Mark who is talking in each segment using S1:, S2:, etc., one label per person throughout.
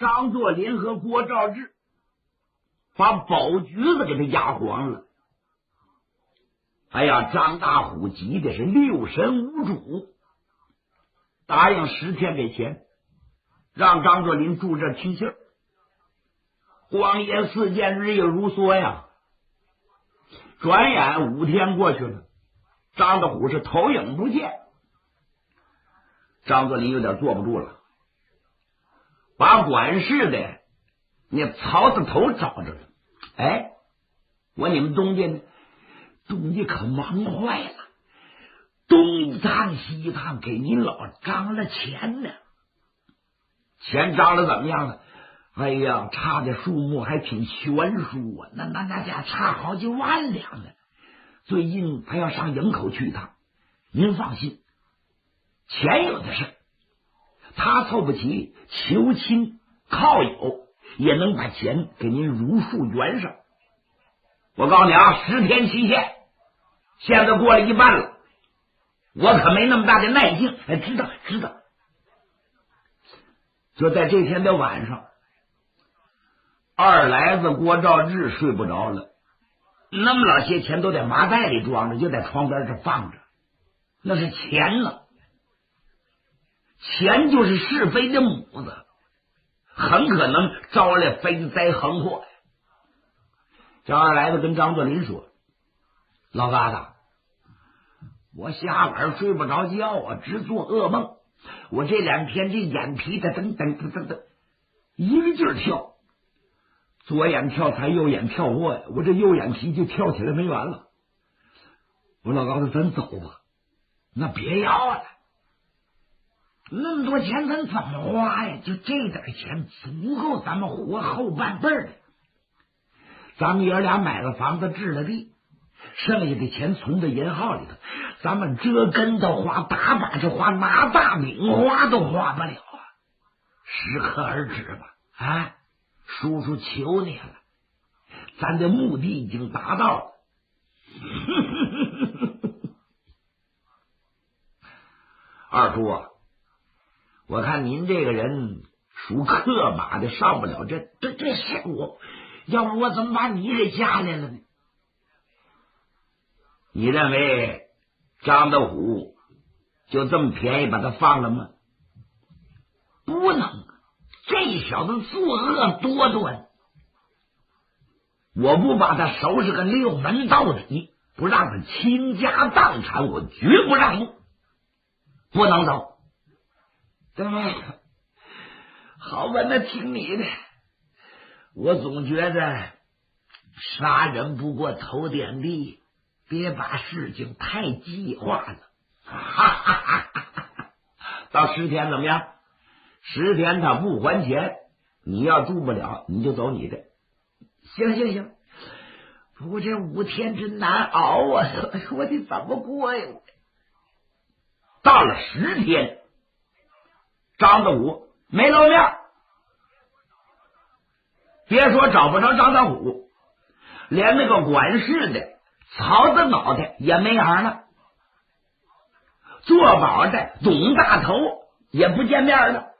S1: 张作霖和郭兆志把宝橘子给他压黄了。哎呀，张大虎急的是六神无主，答应10天给钱，让张作霖住这听信儿。荒野4见，日月如梭呀。转眼5天过去了，张大虎是头影不见。张作霖有点坐不住了，把管事的那曹子头找着了。哎，我你们东家呢？东家可忙坏了，东一趟西一趟给您老张了钱呢。钱张了怎么样了？哎呀，差的数目还挺悬殊啊，那家差好几万两呢。最近还要上营口去一趟，您放心，钱有的是，他凑不齐，求亲靠友也能把钱给您如数圆上。我告诉你啊，10天期限，现在过了一半了，我可没那么大的耐性。哎，知道。就在这天的晚上，二来子郭兆志睡不着了，那么老些钱都在麻袋里装着，就在床边这放着，那是钱呢。钱就是是非的母子，很可能招来飞灾横祸。这二来子跟张作霖说：“老疙瘩，我下晚睡不着觉啊，直做噩梦。我这2天这眼皮它噔一个劲儿跳，左眼跳财，右眼跳祸呀，我这右眼皮就跳起来没完了。我老疙瘩，咱走吧。那别要了，那么多钱咱怎么花呀？就这点钱足够咱们活后半辈儿的。咱们爷俩买了房子，置了地，剩下的钱存在银号里头，咱们折跟头花，打把式花，拿大饼花都花不了啊！适可而止吧，啊，叔叔求你了，咱的目的已经达到了。二叔啊，我看您这个人属克马的，上不了这事，要不我怎么把你给嫁来了呢？你认为张德虎就这么便宜把他放了吗？不能，这小子作恶多端，我不把他收拾个6门到底，不让他倾家荡产，我绝不让步，不能走。对，好吧，那听你的。我总觉得杀人不过头点地，别把事情太激化了。到10天怎么样？10天他不还钱，你要住不了，你就走你的。行，不过这5天真难熬啊，我得怎么过呀？到了10天，张德虎没露面。别说找不着张大虎，连那个管事的曹子脑袋也没影了，做保的董大头也不见面了，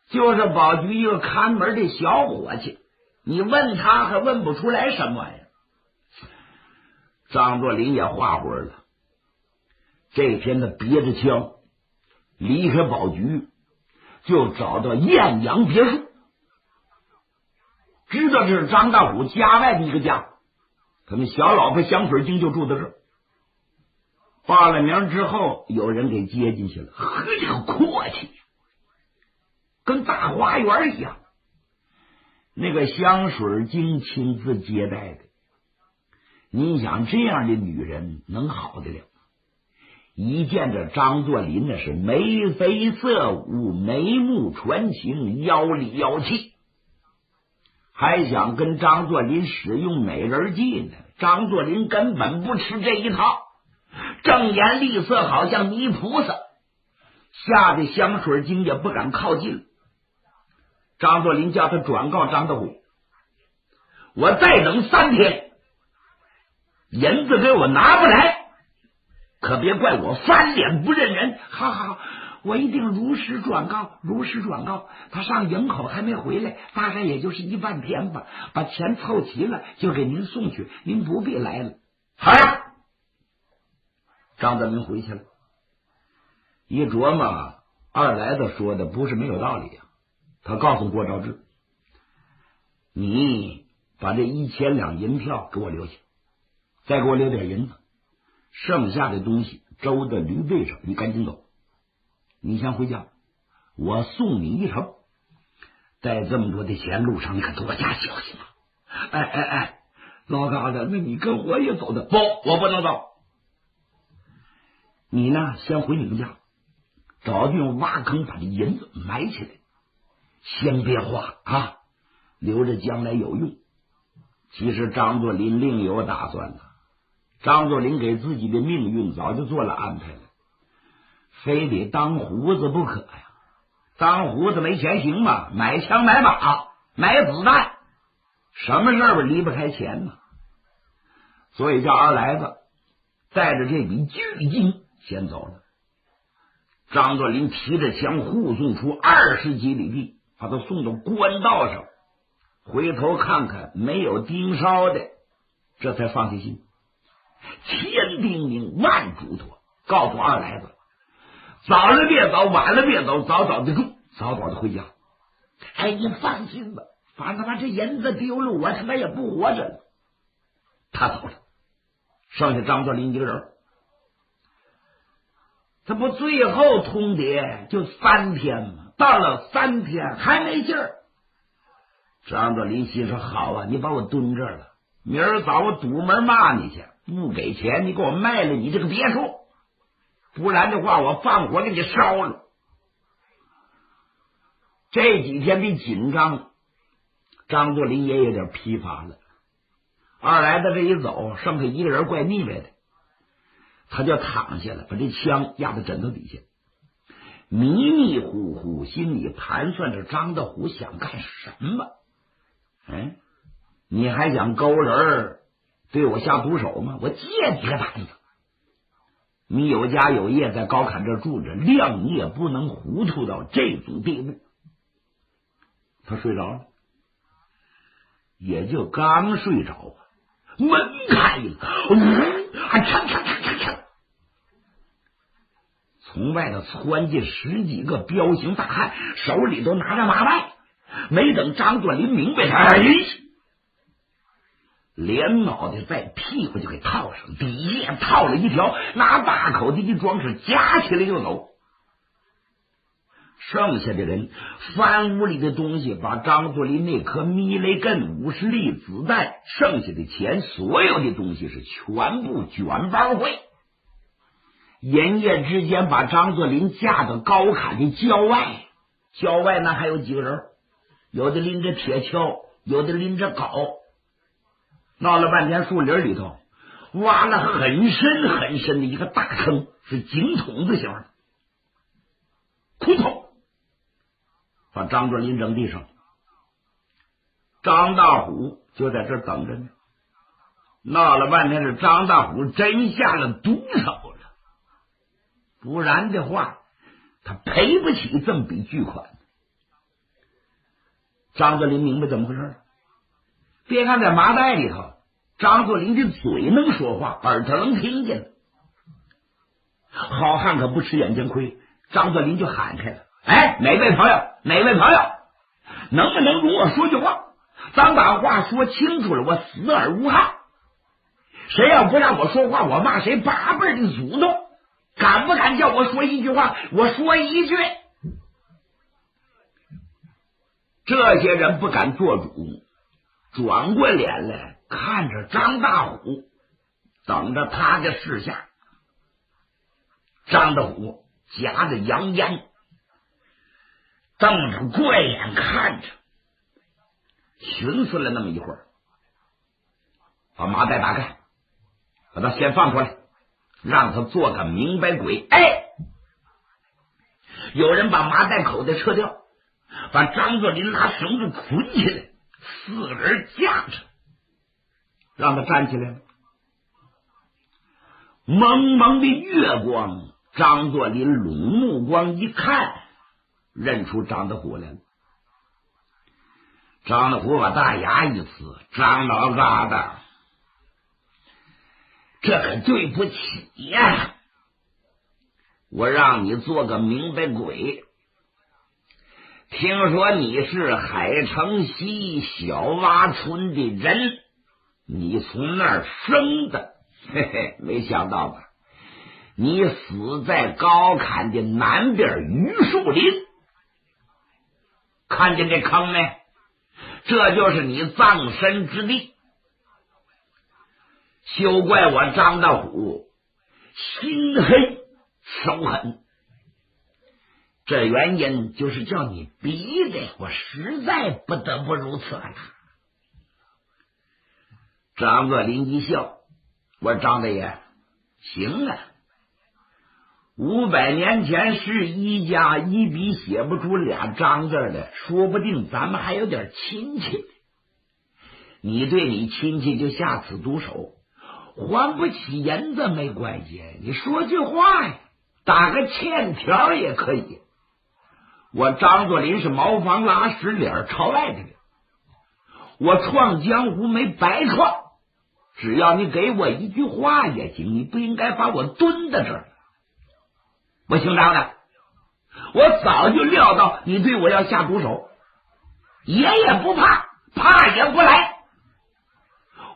S1: 就是保局一个看门的小伙计，你问他还问不出来什么呀。张作霖也化火了，这天他憋着枪离开保局，就找到艳阳别墅。知道这是张大虎家外的一个家，他们小老婆香水精就住在这儿。报了名之后，有人给接进去了，呵，这个阔气，跟大花园一样。那个香水精亲自接待的，你想这样的女人能好得了？一见着张作霖那是眉飞色舞，眉目传情，妖里妖气。还想跟张作霖使用美人计呢，张作霖根本不吃这一套，正颜厉色，好像泥菩萨，吓得香水精也不敢靠近。张作霖叫他转告张德虎，我再等3天，银子给我拿不来，可别怪我翻脸不认人。好，我一定如实转告，如实转告。他上营口还没回来，大概也就是1半天吧。把钱凑齐了，就给您送去，您不必来了。好呀，张德林回去了。一琢磨，二来子说的不是没有道理呀。他告诉郭兆志，你把这1000两银票给我留下，再给我留点银子，剩下的东西周的驴背上，你赶紧走。你先回家，我送你一程。带这么多的钱，路上你可多加小心啊！哎，老嘎子，那你跟我也走的？不，我不能走。你呢，先回你们家，找地方挖坑，把这银子埋起来，先别花啊，留着将来有用。其实张作霖另有打算了。张作霖给自己的命运早就做了安排了，非得当胡子不可呀！当胡子没钱行吗？买枪买马买子弹，什么事儿离不开钱呢？所以叫二来子带着这笔巨金先走了。张作霖提着枪护送出20几里地，把他送到官道上，回头看看没有盯梢的，这才放下心。千叮咛万嘱托，告诉二来子，早了别走，晚了别走，早早的住，早早的回家。哎，你放心吧，反正把这银子丢了，我他妈也不活着了。他走了，剩下张作霖一个人。他不最后通牒就3天吗？到了3天还没劲儿。张作霖心说：好啊，你把我蹲这儿了，明儿早我堵门骂你去，不给钱你给我卖了你这个别墅，不然的话我放火给你烧了。这几天的紧张，张作霖也有点疲乏了。二来子这一走，剩下一个人怪腻歪的，他就躺下了，把这枪压在枕头底下，迷迷糊糊，心里盘算着张德虎想干什么。你还想勾人对我下毒手吗？我借你个胆子！你有家有业，在高坎这住着，量你也不能糊涂到这种地步。他睡着了，也就刚睡着门开了，嚓，从外头窜进10几个彪形大汉，手里都拿着麻袋。没等张作霖明白，连脑袋在屁股就给套上，底下套了一条，拿大口的一装是夹起来就走。剩下的人翻屋里的东西，把张作霖那颗米雷根50粒子弹，剩下的钱，所有的东西是全部卷包会。连夜之间把张作霖架到高坎的郊外那还有几个人，有的拎着铁锹，有的拎着镐，闹了半天树林里头挖了很深很深的一个大坑，是井筒子形的，窟窿，把张作霖扔地上。张大虎就在这等着呢。闹了半天是张大虎真下了毒手了，不然的话他赔不起这么笔巨款。张作霖明白怎么回事，别看在麻袋里头，张作霖的嘴能说话，耳朵能听见。好汉可不吃眼睛亏，张作霖就喊开了：哪位朋友能不能容我说句话？咱把话说清楚了，我死而无憾。谁要不让我说话，我骂谁8辈的祖宗。敢不敢叫我说一句话？我说一句。这些人不敢做主，转过脸来看着张大虎，等着他的示下。张大虎夹着洋烟，瞪着怪眼看着，寻思了那么一会儿，把麻袋打开，把他先放出来，让他做个明白鬼。有人把麻袋口袋撤掉，把张作霖拿绳子捆起来，4个人架着，让他站起来了。蒙蒙的月光张作霖拢目光一看，认出张德虎来了。张德虎把大牙一呲：“张老疙瘩，这可对不起呀！我让你做个明白鬼。听说你是海城西小洼村的人，你从那儿生的，嘿嘿，没想到吧？你死在高坎的南边榆树林，看见这坑没？这就是你葬身之地。休怪我张大虎心黑手狠，这原因就是叫你逼的，我实在不得不如此了。”张作霖一笑：“我说张大爷，行啊，500年前是一家一笔写不出俩张字的，说不定咱们还有点亲戚。你对你亲戚就下此毒手，还不起银子没关系，你说句话呀，打个欠条也可以。我张作霖是茅房拉屎脸朝外的人，我创江湖没白创，只要你给我一句话也行，你不应该把我蹲在这儿。我姓张的，我早就料到你对我要下毒手，爷也不怕，怕也不来。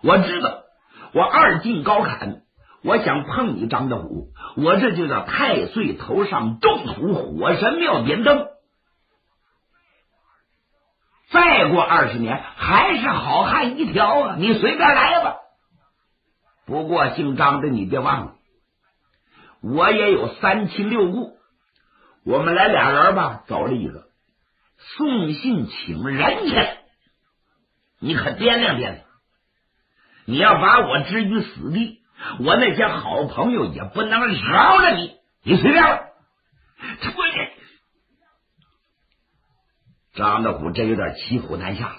S1: 我知道我二进高坎，我想碰你张德虎，我这就叫太岁头上动土，火神庙点灯。再过20年还是好汉一条啊，你随便来吧。不过姓张的你别忘了，我也有3亲6故，我们来俩人吧，走了一个送信请人去，你可掂量掂量。你要把我置于死地，我那些好朋友也不能饶了你，你随便了。张德虎真有点骑虎难下了，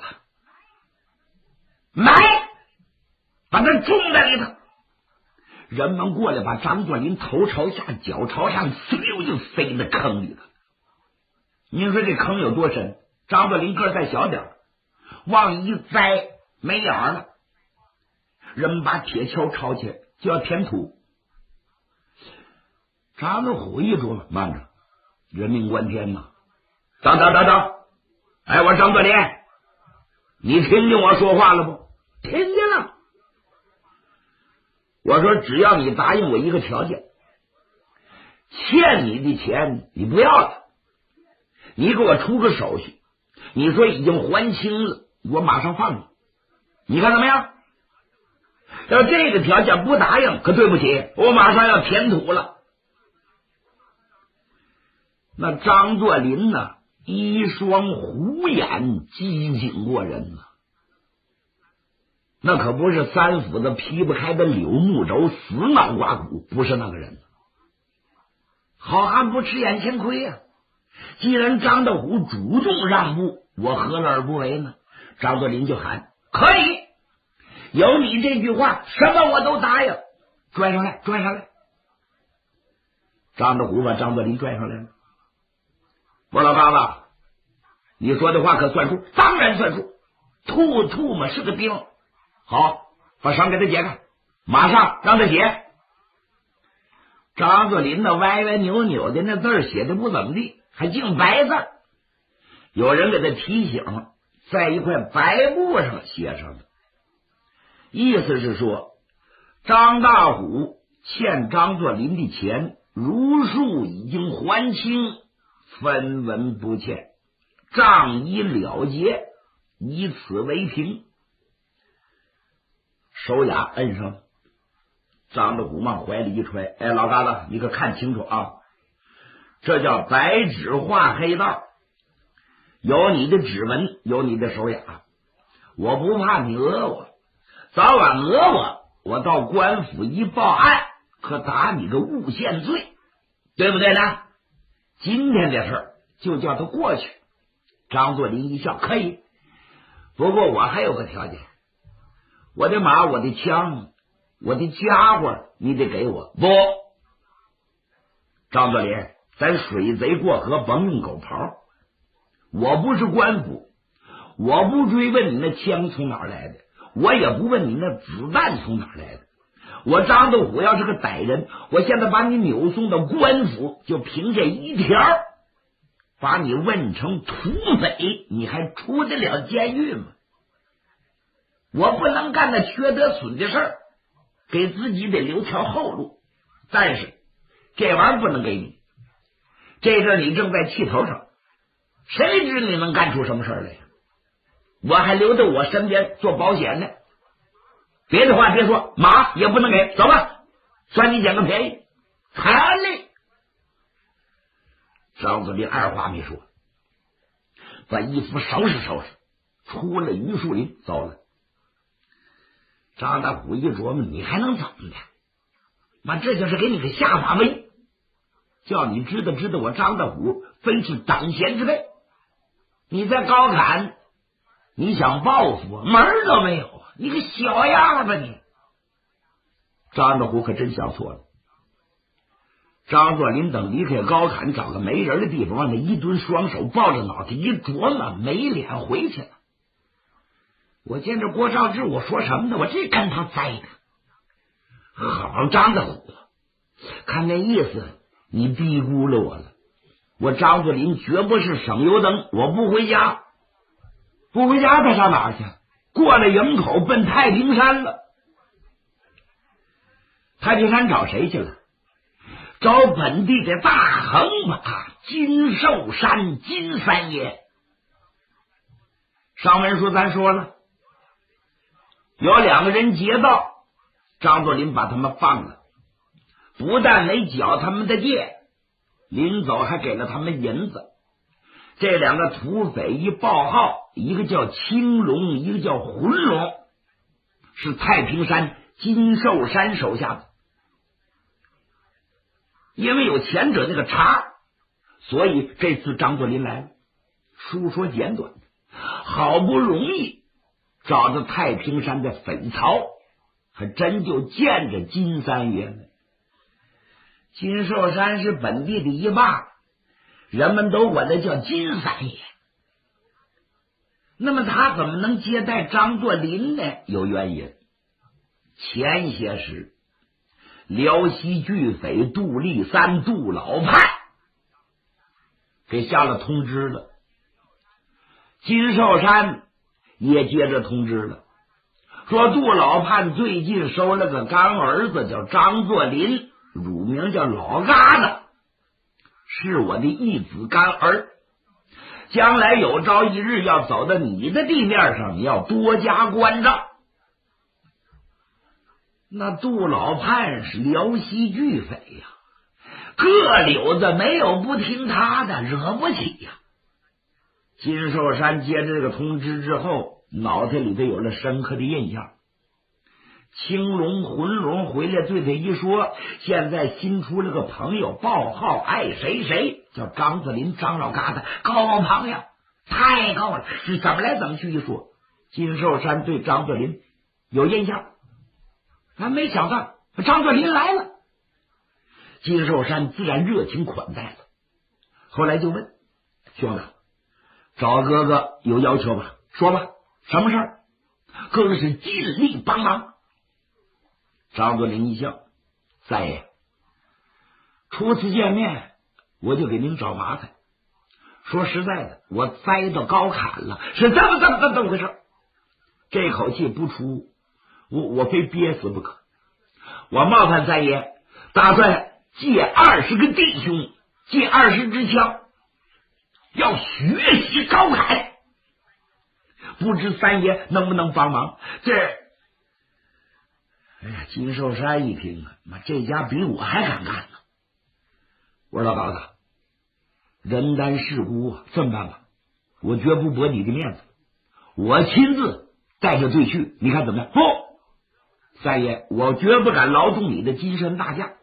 S1: 买，把他种在里头。人们过来把张作霖头朝下脚朝上嗖就塞在坑里头。您说这坑有多深？张作霖个再小点，往一栽没影了。人们把铁锹抄起来就要填土。张德虎一琢磨，慢着，人命关天呐！等！哎，我张作霖，你听见我说话了不？听见了。我说只要你答应我一个条件，欠你的钱你不要了，你给我出个手续，你说已经还清了，我马上放你，你看怎么样？要这个条件不答应，可对不起，我马上要填土了。那张作霖呢，一双虎眼机警过人了，那可不是3斧子劈不开的柳木轴，死脑刮骨，不是那个人。好汉不吃眼前亏呀，既然张德虎主动让步，我何乐而不为呢？张作霖就喊：可以，有你这句话，什么我都答应。拽上来。张德虎把张作霖拽上来了。我说老八子，你说的话可算数？当然算数。吐沫是个钉。好，把绳给他解开，马上让他写。张作霖那歪歪扭扭的那字写的不怎么地，还净白字。有人给他提醒，在一块白布上写上的，意思是说张大虎欠张作霖的钱如数已经还清，分文不欠，账已了结，以此为凭。手雅摁上，张德虎往怀里一揣，哎，老疙瘩，你可看清楚啊，这叫白纸画黑道，有你的指纹，有你的手雅，我不怕你讹我，早晚讹我到官府一报案，可打你个诬陷罪，对不对呢？今天这事儿就叫他过去。张作霖一笑，可以，不过我还有个条件，我的马，我的枪，我的家伙你得给我。不，张作霖，咱水贼过河甭用狗刨，我不是官府，我不追问你那枪从哪儿来的，我也不问你那子弹从哪儿来的。我张斗虎要是个歹人，我现在把你扭送到官府，就凭这一条，把你问成土匪，你还出得了监狱吗？我不能干那缺德损的事儿，给自己得留条后路。但是这玩意儿不能给你，这阵你正在气头上，谁知你能干出什么事儿来？我还留在我身边做保险呢。别的话别说，马也不能给，走吧，算你捡个便宜。好嘞！张作霖二话没说，把衣服收拾收拾，出了榆树林走了。张大虎一琢磨，你还能怎么的？妈，这就是给你个下马威，叫你知道我张大虎非是等闲之辈。你在高坎，你想报复我，门儿都没有，你个小样吧你！张大虎可真想错了。张作霖等离开高坎，找个没人的地方，往那一蹲，双手抱着脑袋一琢磨，没脸回去了。我见着郭兆志，我说什么呢？我这跟他栽的。好，张大虎，看那意思，你低估了我了。我张作霖绝不是省油灯，我不回家。不回家他上哪儿去？过了营口奔太平山了。太平山找谁去了？找本地的大横马金寿山金三爷。上文书咱说了，有两个人劫道，张作霖把他们放了，不但没缴他们的界，临走还给了他们银子。这两个土匪一报号，一个叫青龙，一个叫浑龙，是太平山金寿山手下的。因为有前者那个茬，所以这次张作霖来了。书说简短，好不容易找到太平山的匪巢，还真就见着金三爷了。金寿山是本地的一霸，人们都管他叫金三爷。那么他怎么能接待张作霖呢？有原因。前些时辽西巨匪杜立三杜老派给下了通知了，金寿山也接着通知了，说杜老判最近收了个干儿子，叫张作霖，乳名叫老疙瘩，是我的义子干儿，将来有朝一日要走到你的地面上，你要多加关照。那杜老判是辽西巨匪呀，各柳子没有不听他的，惹不起呀。金寿山接着这个通知之后，脑袋里头有了深刻的印象。青龙浑龙回来对他一说，现在新出了个朋友报号，爱谁谁，叫张作霖，张老疙瘩，高朋友，太高了。是怎么来怎么去一说，金寿山对张作霖有印象。还没想到张作霖来了，金寿山自然热情款待了。后来就问兄弟，找哥哥有要求吧？说吧，什么事儿？哥哥是尽力帮忙。张作霖一笑，三爷，初次见面我就给您找麻烦。说实在的，我栽到高坎了，是这么回事。这口气不出，我非憋死不可。我冒犯三爷，打算借20个弟兄，借20支枪，要学习高坎，不知三爷能不能帮忙？这，哎呀，金寿山一听啊，妈，这家比我还敢干呢。我说老高子，人单势孤啊，这么办吧，我绝不驳你的面子，我亲自带着队去，你看怎么样？不，三爷，我绝不敢劳动你的金身大驾，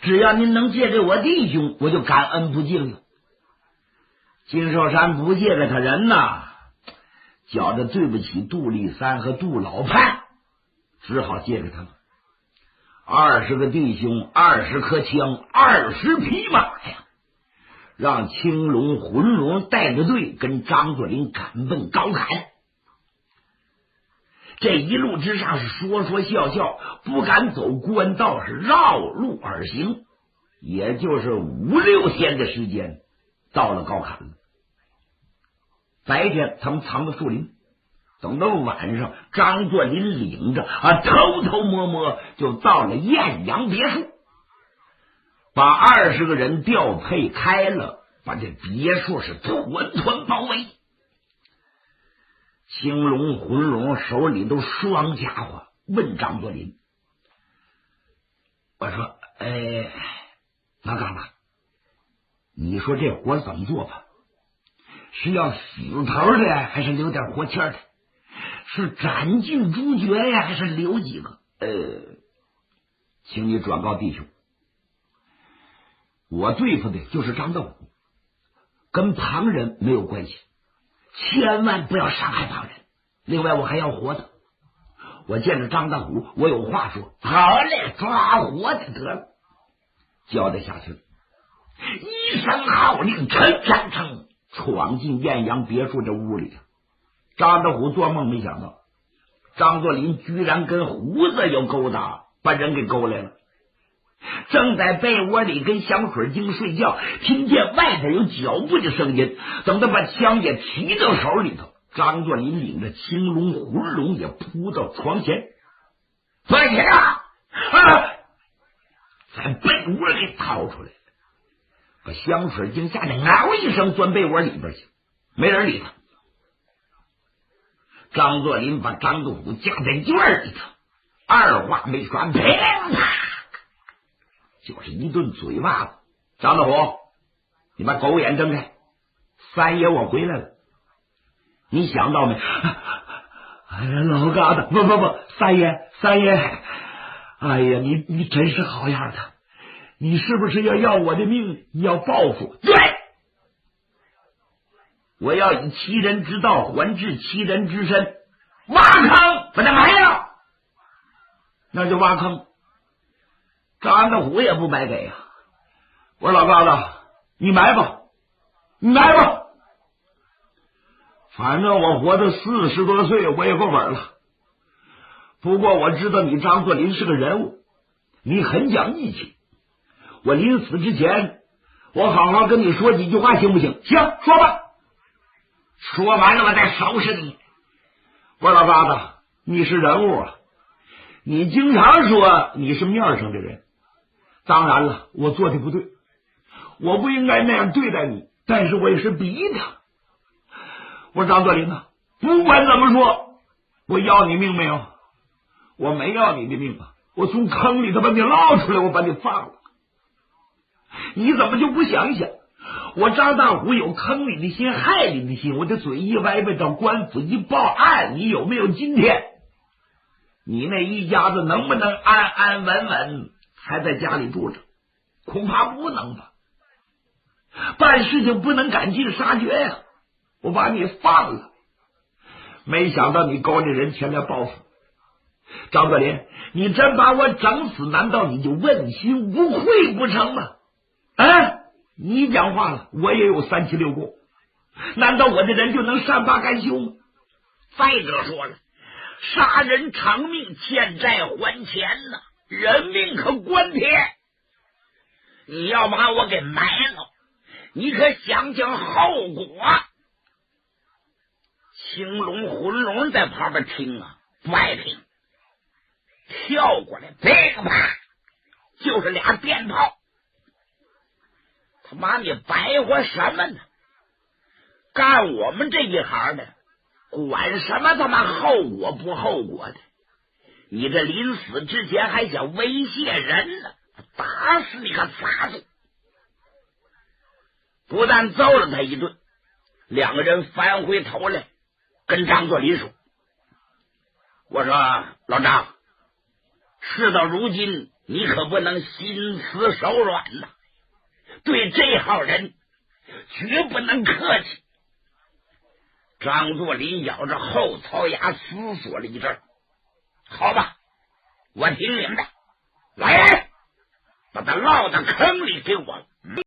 S1: 只要您能借给我弟兄，我就感恩不尽了。金寿山不借给他人呐，觉着对不起杜立三和杜老潘，只好借给他们。20个弟兄，20颗枪，20匹马呀，让青龙、浑龙带着队跟张作霖赶奔高坎。这一路之上是说说笑笑，不敢走官道，是绕路而行，也就是5、6天的时间，到了高坎了。白天他们藏到树林，等到晚上，张作霖领着偷偷摸摸就到了艳阳别墅，把20个人调配开了，把这别墅是团团包围。青龙、浑龙手里都双家伙，问张作霖：“我说，老嘎子，你说这活怎么做吧？是要死头的，还是留点活气的？是斩尽诸绝呀，还是留几个？请你转告弟兄，我对付的就是张道虎，跟旁人没有关系，千万不要伤害旁人。另外，我还要活的。我见着张道虎，我有话说。好嘞，抓活的得了。交代下去了，一声号令，噌，闯进艳阳别墅这屋里。张道虎做梦没想到，张作霖居然跟胡子有勾搭，把人给勾来了。正在被窝里跟香水精睡觉，听见外边有脚步的声音，等他把枪也提到手里头，张作霖领着青龙、浑龙也扑到床前，快起来！在被窝给掏出来，把香水精吓得嗷一声钻被窝里边去，没人理他。张作霖把张道虎架在院里头，二话没说，砰！就是一顿嘴巴子。张道虎，你把狗眼睁开，三爷我回来了，你想到没？哎呀，老疙瘩，不，三爷，哎呀，你真是好样的，你是不是要我的命，要报复？对，我要以其人之道还治其人之身，挖坑把他埋了，那就挖坑。张道虎也不白给啊！我说老疙瘩，你埋吧，反正我活到40多岁，我也够本了。不过我知道你张作霖是个人物，你很讲义气。我临死之前，我好好跟你说几句话，行不行？行，说吧。说完了，我再收拾你。我说老疙瘩，你是人物啊，你经常说你是面上的人。当然了，我做的不对，我不应该那样对待你，但是我也是逼的。我说张作霖啊，不管怎么说，我要你命没有？我没要你的命啊！我从坑里头把你捞出来，我把你放了。你怎么就不想一想？我张大虎有坑里的心，害你的心，我的嘴一歪歪到官府一报案，你有没有今天？你那一家子能不能安安稳稳还在家里住着？恐怕不能吧。办事情不能赶尽杀绝呀！我把你放了，没想到你勾着人前来报复。张作霖，你真把我整死，难道你就问心无愧不成吗？你讲话了，我也有3、7、6过，难道我的人就能善罢甘休吗？再者说了，杀人偿命，欠债还钱呢，人命可关天。你要把我给埋了，你可想想后果。青龙、浑龙在旁边听啊，不爱听，跳过来，这个啪，就是俩鞭炮。他妈，你白活什么呢？干我们这一行的，管什么他妈后果不后果的？你这临死之前还想威胁人呢，打死你个傻子！不但揍了他一顿，两个人翻回头来跟张作霖说：“我说老张，事到如今，你可不能心慈手软呐，对这号人绝不能客气。”张作霖咬着后槽牙思索了一阵，好吧，我听明白，
S2: 来，把他落到坑里给我